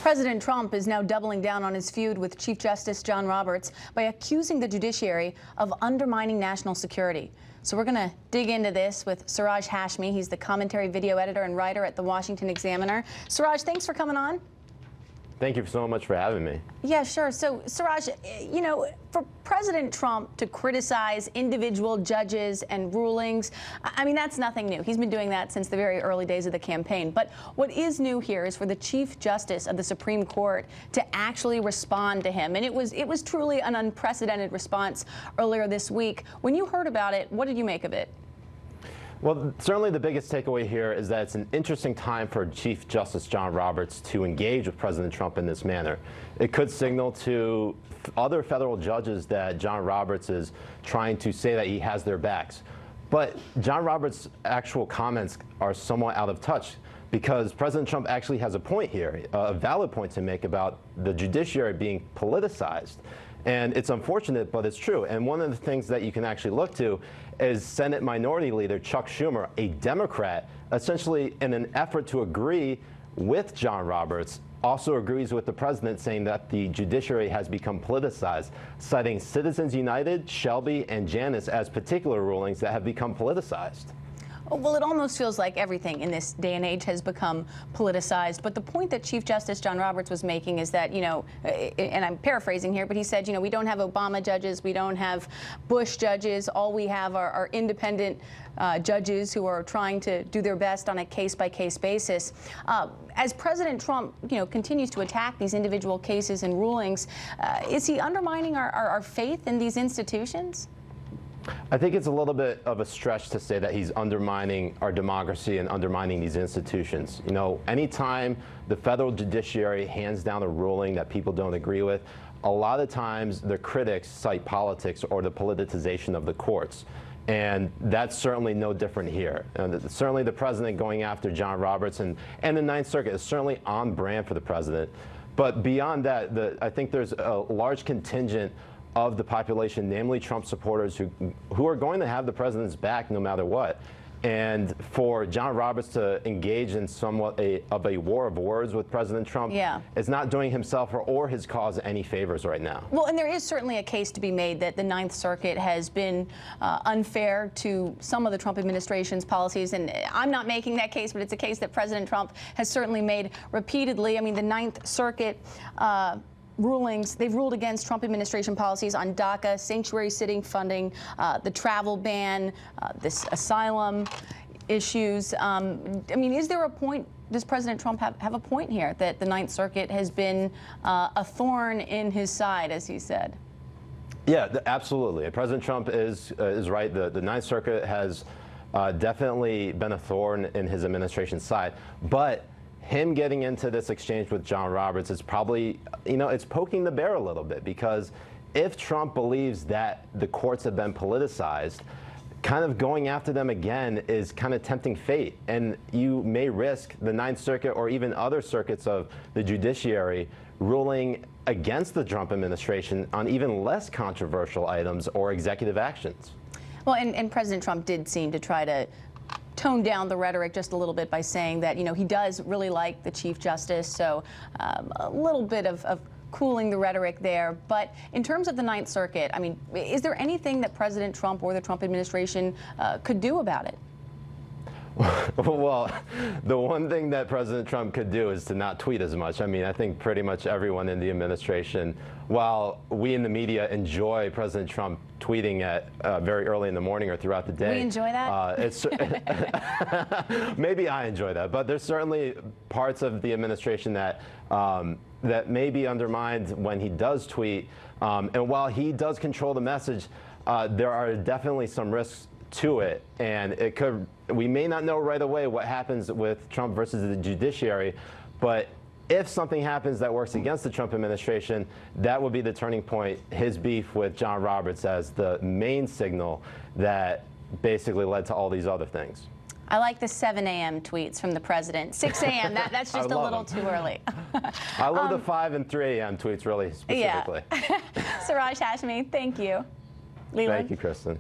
President Trump is now doubling down on his feud with Chief Justice John Roberts by accusing the judiciary of undermining national security. So we're going to dig into this with Siraj Hashmi. He's the commentary video editor and writer at the Washington Examiner. Siraj, thanks for coming on. Thank you so much for having me. Yeah, sure. So, Siraj, you know, for President Trump to criticize individual judges and rulings, I mean, that's nothing new. He's been doing that since the very early days of the campaign. But what is new here is for the Chief Justice of the Supreme Court to actually respond to him. And it was truly an unprecedented response earlier this week. When you heard about it, what did you make of it? Well, certainly the biggest takeaway here is that it's an interesting time for Chief Justice John Roberts to engage with President Trump in this manner. It could signal to other federal judges that John Roberts is trying to say that he has their backs. But John Roberts' actual comments are somewhat out of touch because President Trump actually has a point here, a valid point to make about the judiciary being politicized. And it's unfortunate, but it's true. And one of the things that you can actually look to is Senate Minority Leader Chuck Schumer, a Democrat, essentially in an effort to agree with John Roberts, also agrees with the president, saying that the judiciary has become politicized, citing Citizens United, Shelby, and Janus as particular rulings that have become politicized. Well, it almost feels like everything in this day and age has become politicized. But the point that Chief Justice John Roberts was making is that, you know, and I'm paraphrasing here, but he said, you know, we don't have Obama judges, we don't have Bush judges. All we have are independent judges who are trying to do their best on a case-by-case basis. As President Trump, you know, continues to attack these individual cases and rulings, is he undermining our faith in these institutions? I think it's a little bit of a stretch to say that he's undermining our democracy and undermining these institutions. You know, anytime the federal judiciary hands down a ruling that people don't agree with, a lot of times the critics cite politics or the politicization of the courts. And that's certainly no different here. Certainly the president going after John Roberts and the Ninth Circuit is certainly on brand for the president. But beyond that, I think there's a large contingent of the population, namely Trump supporters, who are going to have the president's back no matter what. And for John Roberts to engage in somewhat of a war of words with President Trump is not doing himself or his cause any favors right now. Well, and there is certainly a case to be made that the Ninth Circuit has been unfair to some of the Trump administration's policies. And I'm not making that case, but it's a case that President Trump has certainly made repeatedly. I mean, the Ninth Circuit rulings, they've ruled against Trump administration policies on DACA, sanctuary sitting funding, the travel ban, this asylum issues. I mean, is there a point, does President Trump have a point here that the Ninth Circuit has been a thorn in his side, as he said? Yeah, absolutely. President Trump is right. The Ninth Circuit has definitely been a thorn in his administration's side. But him getting into this exchange with John Roberts is probably, you know, it's poking the bear a little bit, because if Trump believes that the courts have been politicized, kind of going after them again is kind of tempting fate. And you may risk the Ninth Circuit or even other circuits of the judiciary ruling against the Trump administration on even less controversial items or executive actions. Well, and President Trump did seem to try to tone down the rhetoric just a little bit by saying that, you know, he does really like the Chief Justice, so a little bit of cooling the rhetoric there. But in terms of the Ninth Circuit, I mean, is there anything that President Trump or the Trump administration could do about it? Well, the one thing that President Trump could do is to not tweet as much. I mean, I think pretty much everyone in the administration, while we in the media enjoy President Trump tweeting at very early in the morning or throughout the day. We enjoy that? Maybe I enjoy that, but there's certainly parts of the administration that that may be undermined when he does tweet. And while he does control the message, there are definitely some risks to it, and we may not know right away what happens with Trump versus the judiciary, but if something happens that works against the Trump administration, that would be the turning point. His beef with John Roberts as the main signal that basically led to all these other things. I like the 7 a.m. tweets from the president. 6 a.m., that's just a little too early. I love the 5 and 3 a.m. tweets really specifically. Yeah. Siraj Hashmi, thank you. Leland. Thank you, Kristen.